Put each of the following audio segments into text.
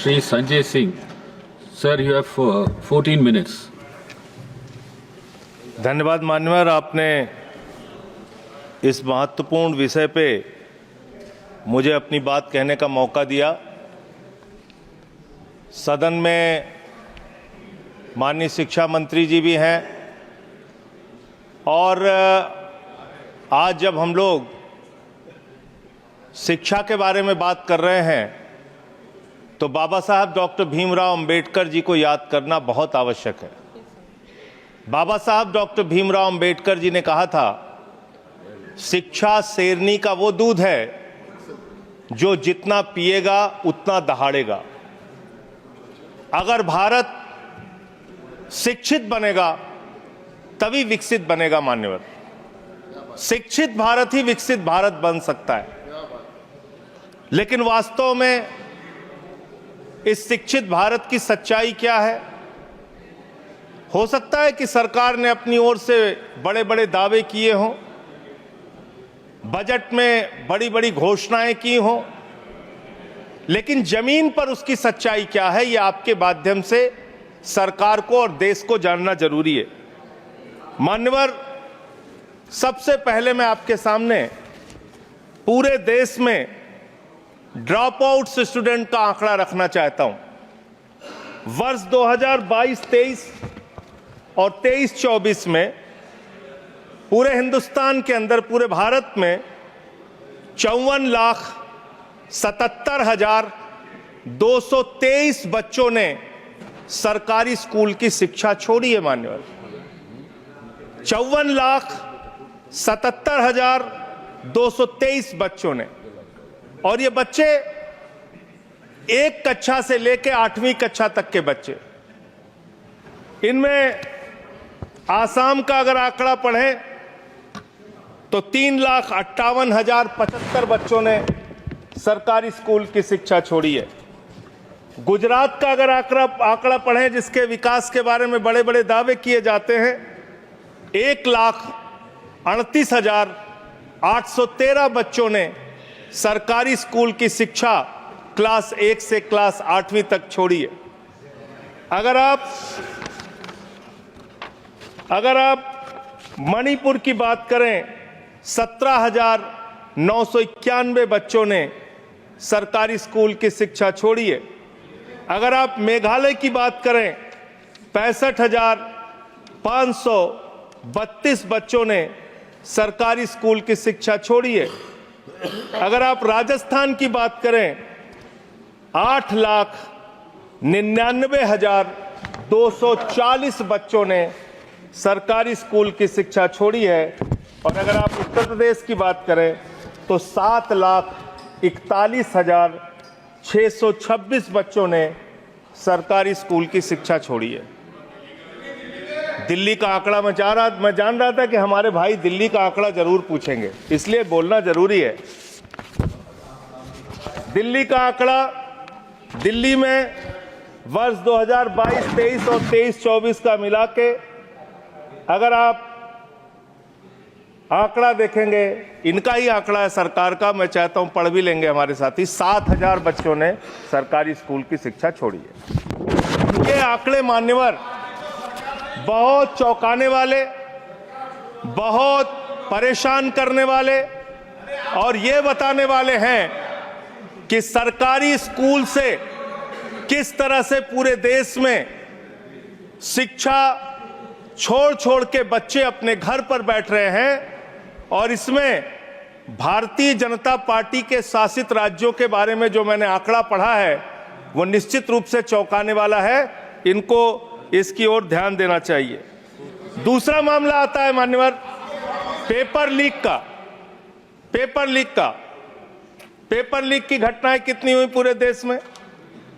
Shri Sanjay Singh. Sir, you have 14 minutes. धन्यवाद मान्यवर, आपने इस महत्वपूर्ण विषय पे मुझे अपनी बात कहने का मौका दिया। सदन में माननीय शिक्षा मंत्री जी भी हैं और आज जब हम लोग शिक्षा के बारे में बात कर रहे हैं तो बाबा साहब डॉक्टर भीमराव अंबेडकर जी को याद करना बहुत आवश्यक है। बाबा साहब डॉक्टर भीमराव अंबेडकर जी ने कहा था, शिक्षा शेरनी का वो दूध है जो जितना पिएगा उतना दहाड़ेगा। अगर भारत शिक्षित बनेगा तभी विकसित बनेगा मान्यवर। शिक्षित भारत ही विकसित भारत बन सकता है। लेकिन वास्तव में इस शिक्षित भारत की सच्चाई क्या है? हो सकता है कि सरकार ने अपनी ओर से बड़े बड़े दावे किए हों, बजट में बड़ी बड़ी घोषणाएं की हों, लेकिन जमीन पर उसकी सच्चाई क्या है, ये आपके माध्यम से सरकार को और देश को जानना जरूरी है। मान्यवर, सबसे पहले मैं आपके सामने पूरे देश में ड्रॉप आउट्स स्टूडेंट का आंकड़ा रखना चाहता हूं। वर्ष 2022-23 और 23-24 में पूरे हिंदुस्तान के अंदर, पूरे भारत में 54,77,223 बच्चों ने सरकारी स्कूल की शिक्षा छोड़ी है मान्यवर। 54,77,223 बच्चों ने। और ये बच्चे एक कक्षा से लेकर 8वीं कक्षा तक के बच्चे। इनमें आसाम का अगर आंकड़ा पढ़ें तो 3,58,075 बच्चों ने सरकारी स्कूल की शिक्षा छोड़ी है। गुजरात का अगर आंकड़ा पढ़ें, जिसके विकास के बारे में बड़े बड़े दावे किए जाते हैं, 1,38,813 बच्चों ने सरकारी स्कूल की शिक्षा क्लास 1 से क्लास 8वीं तक छोड़ी है। अगर आप मणिपुर की बात करें, 17,991 बच्चों ने सरकारी स्कूल की शिक्षा छोड़ी है। अगर आप मेघालय की बात करें, 65,532 बच्चों ने सरकारी स्कूल की शिक्षा छोड़ी है। अगर आप राजस्थान की बात करें, 8,99,240 बच्चों ने सरकारी स्कूल की शिक्षा छोड़ी है। और अगर आप उत्तर प्रदेश की बात करें तो 7,41,626 बच्चों ने सरकारी स्कूल की शिक्षा छोड़ी है। दिल्ली का आंकड़ा मैं जान रहा था कि हमारे भाई दिल्ली का आंकड़ा जरूर पूछेंगे, इसलिए बोलना जरूरी है। दिल्ली का आंकड़ा, दिल्ली में वर्ष 2022-23 और 23-24 का मिला के अगर आप आंकड़ा देखेंगे, इनका ही आंकड़ा है सरकार का, मैं चाहता हूं पढ़ भी लेंगे हमारे साथी, 7,000 बच्चों ने सरकारी स्कूल की शिक्षा छोड़ी है। ये आंकड़े मान्यवर बहुत चौंकाने वाले, बहुत परेशान करने वाले और ये बताने वाले हैं कि सरकारी स्कूल से किस तरह से पूरे देश में शिक्षा छोड़ के बच्चे अपने घर पर बैठ रहे हैं। और इसमें भारतीय जनता पार्टी के शासित राज्यों के बारे में जो मैंने आंकड़ा पढ़ा है वो निश्चित रूप से चौंकाने वाला है। इनको इसकी ओर ध्यान देना चाहिए। दूसरा मामला आता है मान्यवर पेपर लीक की घटनाएं कितनी हुई पूरे देश में?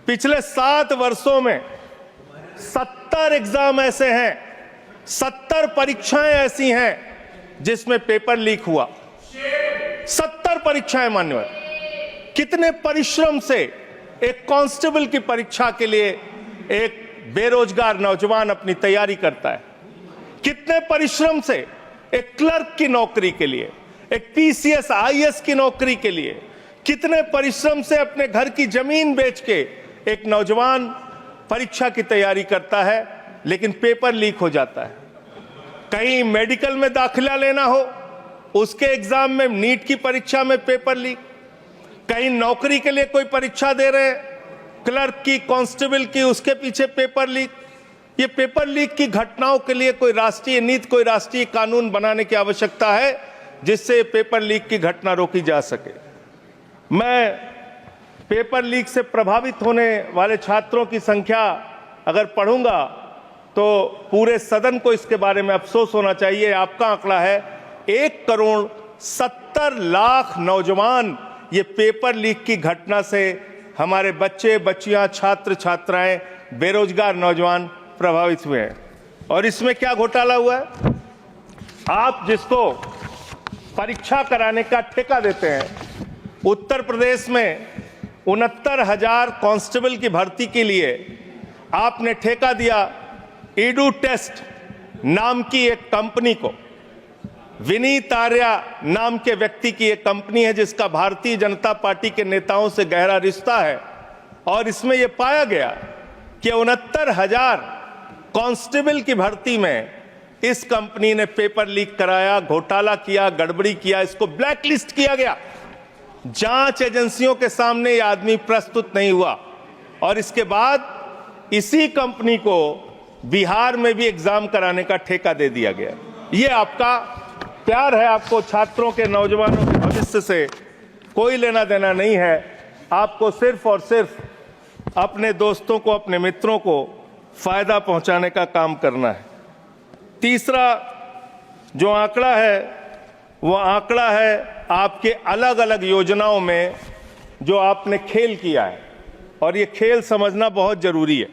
पिछले 7 वर्षों में 70 एग्जाम ऐसे हैं, 70 परीक्षाएं ऐसी हैं जिसमें पेपर लीक हुआ। 70 परीक्षाएं मान्यवर। कितने परिश्रम से एक कांस्टेबल की परीक्षा के लिए एक बेरोजगार नौजवान अपनी तैयारी करता है, कितने परिश्रम से एक क्लर्क की नौकरी के लिए, एक पीसीएस आईएएस की नौकरी के लिए, कितने परिश्रम से अपने घर की जमीन बेच के एक नौजवान परीक्षा की तैयारी करता है लेकिन पेपर लीक हो जाता है। कहीं मेडिकल में दाखिला लेना हो, उसके एग्जाम में, नीट की परीक्षा में पेपर लीक, कहीं नौकरी के लिए कोई परीक्षा दे रहे हैं, क्लर्क की, कांस्टेबल की, उसके पीछे पेपर लीक। ये पेपर लीक की घटनाओं के लिए कोई राष्ट्रीय नीति, कोई राष्ट्रीय कानून बनाने की आवश्यकता है जिससे पेपर लीक की घटना रोकी जा सके। मैं पेपर लीक से प्रभावित होने वाले छात्रों की संख्या अगर पढ़ूंगा तो पूरे सदन को इसके बारे में अफसोस होना चाहिए। आपका आंकड़ा है 1,70,00,000 नौजवान ये पेपर लीक की घटना से, हमारे बच्चे बच्चियां, छात्र छात्राएं, बेरोजगार नौजवान प्रभावित हुए हैं। और इसमें क्या घोटाला हुआ है? आप जिसको परीक्षा कराने का ठेका देते हैं, उत्तर प्रदेश में 69,000 कांस्टेबल की भर्ती के लिए आपने ठेका दिया ईडू टेस्ट नाम की एक कंपनी को। विनीत आर्या नाम के व्यक्ति की एक कंपनी है जिसका भारतीय जनता पार्टी के नेताओं से गहरा रिश्ता है। और इसमें यह पाया गया कि 69,000 कांस्टेबल की भर्ती में इस कंपनी ने पेपर लीक कराया, घोटाला किया, गड़बड़ी किया, इसको ब्लैकलिस्ट किया गया। जांच एजेंसियों के सामने यह आदमी प्रस्तुत नहीं हुआ और इसके बाद इसी कंपनी को बिहार में भी एग्जाम कराने का ठेका दे दिया गया। यह आपका प्यार है, आपको छात्रों के, नौजवानों के भविष्य से कोई लेना देना नहीं है। आपको सिर्फ और सिर्फ अपने दोस्तों को, अपने मित्रों को फायदा पहुंचाने का काम करना है। तीसरा जो आंकड़ा है वो आंकड़ा है आपके अलग अलग योजनाओं में जो आपने खेल किया है, और ये खेल समझना बहुत जरूरी है।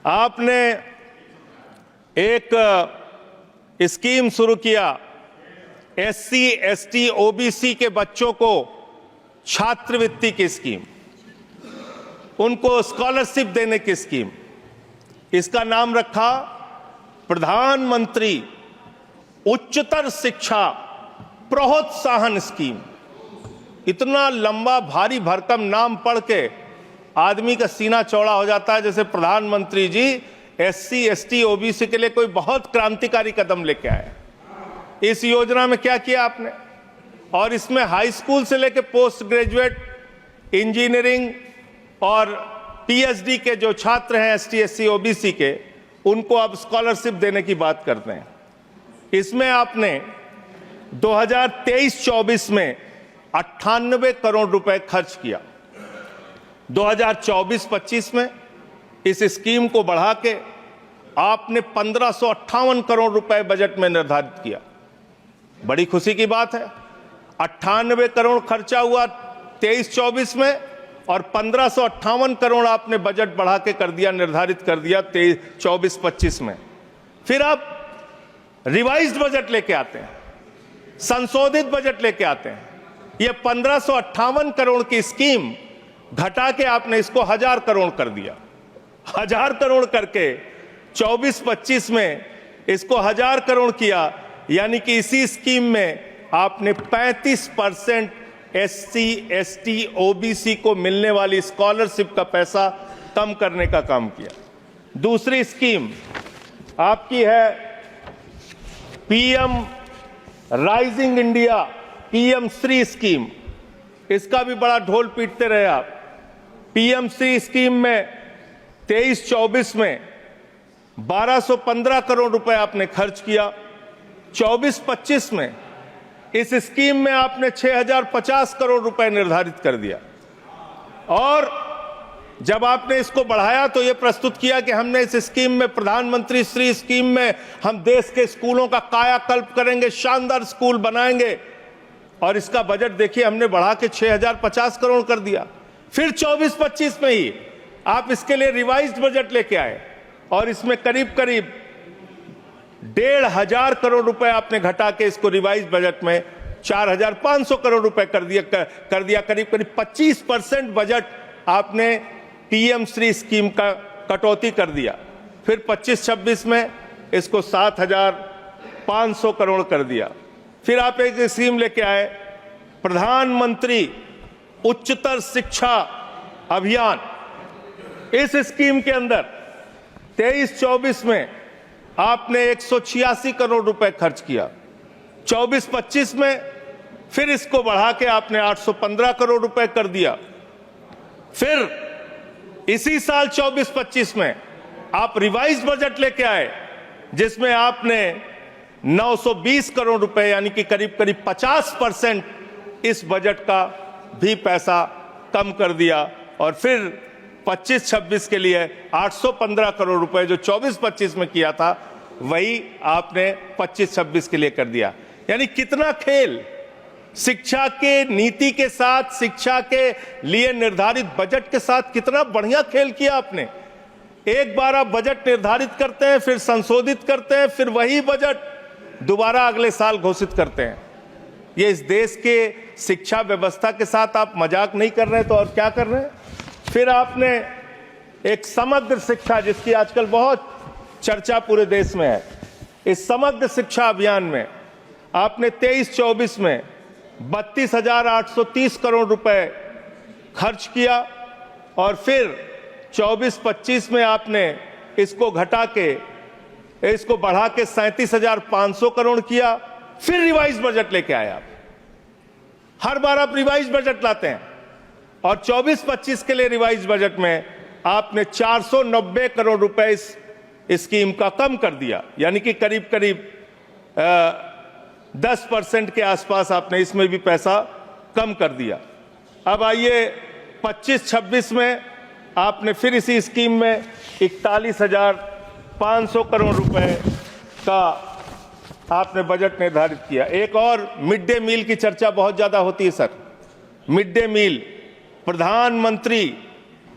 आपने एक स्कीम शुरू किया, SC, ST, OBC के बच्चों को छात्रवृत्ति की स्कीम, उनको स्कॉलरशिप देने की स्कीम। इसका नाम रखा प्रधानमंत्री उच्चतर शिक्षा प्रोत्साहन स्कीम। इतना लंबा भारी भरकम नाम पढ़ के आदमी का सीना चौड़ा हो जाता है, जैसे प्रधानमंत्री जी SC, ST, OBC के लिए कोई बहुत क्रांतिकारी कदम लेके आए। इस योजना में क्या किया आपने? और इसमें हाई स्कूल से लेकर पोस्ट ग्रेजुएट, इंजीनियरिंग और PhD के जो छात्र हैं ST, SC, OBC के, उनको अब स्कॉलरशिप देने की बात करते हैं। इसमें आपने 2023-24 में 98 करोड़ रुपए खर्च किया। 2024-25 में इस स्कीम को बढ़ा के आपने 1558 करोड़ रुपए बजट में निर्धारित किया। बड़ी खुशी की बात है। 98 करोड़ खर्चा हुआ 23-24 में और 1558 करोड़ आपने बजट बढ़ा के कर दिया, निर्धारित कर दिया 24-25 में। फिर आप रिवाइज्ड बजट लेके आते हैं, संशोधित बजट लेके आते हैं। ये 1558 करोड़ की स्कीम घटा के आपने इसको 1000 करोड़ कर दिया। 1000 करोड़ करके 24-25 में इसको 1000 करोड़ किया, यानी कि इसी स्कीम में आपने 35% SC, ST, OBC को मिलने वाली स्कॉलरशिप का पैसा कम करने का काम किया। दूसरी स्कीम आपकी है PM rising India, PM Shri scheme. इसका भी बड़ा ढोल पीटते रहे आप। PM श्री स्कीम में 23-24 में 1215 करोड़ रुपए आपने खर्च किया। 24-25 में इस स्कीम में आपने 6050 करोड़ रुपए निर्धारित कर दिया। और जब आपने इसको बढ़ाया तो यह प्रस्तुत किया कि हमने इस स्कीम में, प्रधानमंत्री श्री स्कीम में, हम देश के स्कूलों का कायाकल्प करेंगे, शानदार स्कूल बनाएंगे। और इसका बजट देखिए, हमने बढ़ा के 6050 करोड़ कर दिया। फिर 24-25 में ही आप इसके लिए रिवाइज्ड बजट लेके आए और इसमें करीब करीब 1500 करोड़ रुपए आपने घटा के इसको रिवाइज्ड बजट में 4500 करोड़ रुपए कर दिया। करीब करीब 25% बजट आपने PM श्री स्कीम का कटौती कर दिया। फिर 25-26 में इसको 7500 करोड़ कर दिया। फिर आप एक स्कीम लेके आए, प्रधानमंत्री उच्चतर शिक्षा अभियान। इस स्कीम के अंदर 23-24 में आपने 186 करोड़ रुपए खर्च किया, 24-25 में फिर इसको बढ़ा के आपने 815 करोड़ रुपए कर दिया। फिर इसी साल 24-25 में आप रिवाइज बजट लेके आए जिसमें आपने 920 करोड़ रुपए यानी कि करीब करीब 50% इस बजट का भी पैसा कम कर दिया और फिर 25-26 के लिए 815 करोड़ रुपए जो 24-25 में किया था वही आपने 25-26 के लिए कर दिया। यानी कितना खेल शिक्षा के नीति के साथ, शिक्षा के लिए निर्धारित बजट के साथ कितना बढ़िया खेल किया आपने। एक बार आप बजट निर्धारित करते हैं, फिर संशोधित करते हैं, फिर वही बजट दोबारा अगले साल घोषित करते हैं। ये इस देश के शिक्षा व्यवस्था के साथ आप मजाक नहीं कर रहे तो और क्या कर रहे हैं। फिर आपने एक समग्र शिक्षा जिसकी आजकल बहुत चर्चा पूरे देश में है, इस समग्र शिक्षा अभियान में आपने 23-24 में 32,830 करोड़ रुपए खर्च किया और फिर 24-25 में आपने इसको घटा के इसको बढ़ा के 37,500 करोड़ किया। फिर रिवाइज बजट लेके आए आप। हर बार आप रिवाइज बजट लाते हैं और 24-25 के लिए रिवाइज बजट में आपने 490 करोड़ रुपए इस स्कीम का कम कर दिया, यानी कि करीब करीब 10% के आसपास आपने इसमें भी पैसा कम कर दिया। अब आइए 25-26 में आपने फिर इसी स्कीम में 41,500 करोड़ रुपए का आपने बजट निर्धारित किया। एक और मिड डे मील की चर्चा बहुत ज्यादा होती है सर। मिड डे मील, प्रधानमंत्री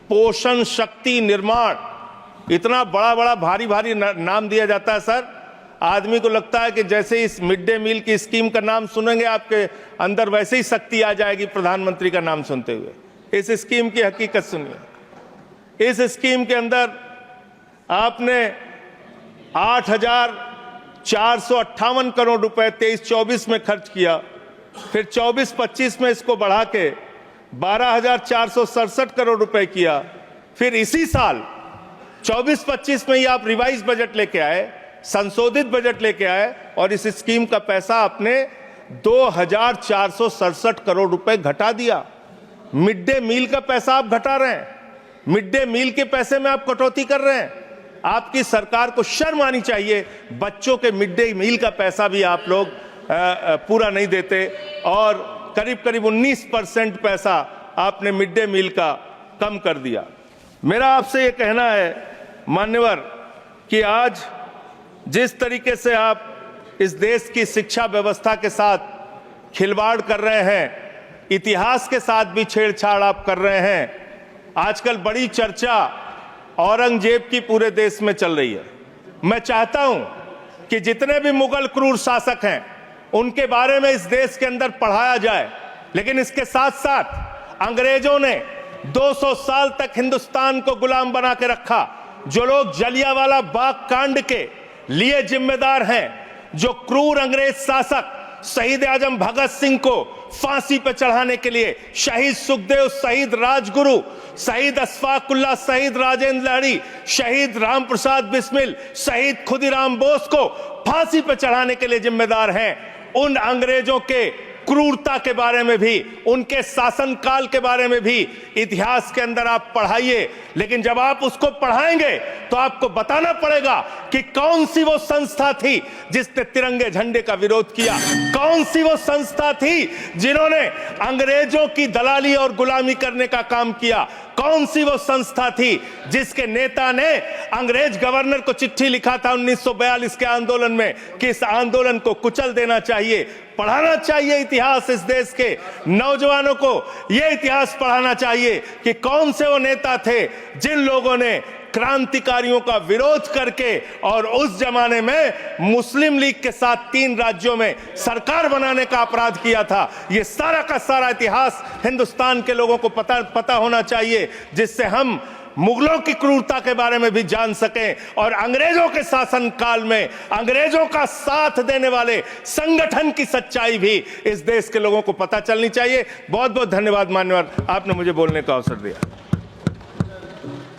पोषण शक्ति निर्माण, इतना बड़ा बड़ा भारी भारी नाम दिया जाता है सर। आदमी को लगता है कि जैसे इस मिड डे मील की स्कीम का नाम सुनेंगे आपके अंदर वैसे ही शक्ति आ जाएगी प्रधानमंत्री का नाम सुनते हुए। इस स्कीम की हकीकत सुनिए। इस स्कीम के अंदर आपने 8,458 करोड़ रुपए 23-24 में खर्च किया, फिर 24-25 में इसको बढ़ा के 12,467 करोड़ रुपए किया। फिर इसी साल 24-25 में ही आप रिवाइज बजट लेके आए, संशोधित बजट लेके आए और इस स्कीम का पैसा आपने 2,467 करोड़ रुपए घटा दिया। मिड डे मील का पैसा आप घटा रहे हैं, मिड डे मील के पैसे में आप कटौती कर रहे हैं। आपकी सरकार को शर्म आनी चाहिए। बच्चों के मिड डे मील का पैसा भी आप लोग पूरा नहीं देते और करीब करीब 19% पैसा आपने मिड डे मील का कम कर दिया। मेरा आपसे ये कहना है मान्यवर कि आज जिस तरीके से आप इस देश की शिक्षा व्यवस्था के साथ खिलवाड़ कर रहे हैं, इतिहास के साथ भी छेड़छाड़ आप कर रहे हैं। आजकल बड़ी चर्चा औरंगजेब की पूरे देश में चल रही है। मैं चाहता हूं कि जितने भी मुगल क्रूर शासक हैं उनके बारे में इस देश के अंदर पढ़ाया जाए, लेकिन इसके साथ साथ अंग्रेजों ने 200 साल तक हिंदुस्तान को गुलाम बना के रखा। जो लोग जलियांवाला बाग कांड के लिए जिम्मेदार हैं, जो क्रूर अंग्रेज शासक शहीद आजम भगत सिंह को फांसी पर चढ़ाने के लिए, शहीद सुखदेव, शहीद राजगुरु, शहीद अशफाकुल्लाह, शहीद राजेंद्र लाहिड़ी, शहीद राम प्रसाद बिस्मिल, शहीद खुदीराम बोस को फांसी पर चढ़ाने के लिए जिम्मेदार हैं, उन अंग्रेजों के क्रूरता के बारे में भी, उनके शासनकाल के बारे में भी इतिहास के अंदर आप पढ़ाइए। लेकिन जब आप उसको पढ़ाएंगे तो आपको बताना पड़ेगा कि कौन सी वो संस्था थी जिसने तिरंगे झंडे का विरोध किया, कौन सी वो संस्था थी जिन्होंने अंग्रेजों की दलाली और गुलामी करने का काम किया, कौन सी वो संस्था थी जिसके नेता ने अंग्रेज गवर्नर को चिट्ठी लिखा था 1942 के आंदोलन में कि इस आंदोलन को कुचल देना चाहिए। पढ़ाना चाहिए इतिहास। इस देश के नौजवानों को यह इतिहास पढ़ाना चाहिए कि कौन से वो नेता थे जिन लोगों ने क्रांतिकारियों का विरोध करके और उस जमाने में मुस्लिम लीग के साथ 3 राज्यों में सरकार बनाने का अपराध किया था। ये सारा का सारा इतिहास हिंदुस्तान के लोगों को पता होना चाहिए, जिससे हम मुगलों की क्रूरता के बारे में भी जान सकें और अंग्रेजों के शासन काल में अंग्रेजों का साथ देने वाले संगठन की सच्चाई भी इस देश के लोगों को पता चलनी चाहिए। बहुत बहुत धन्यवाद मान्यवर, आपने मुझे बोलने का अवसर दिया।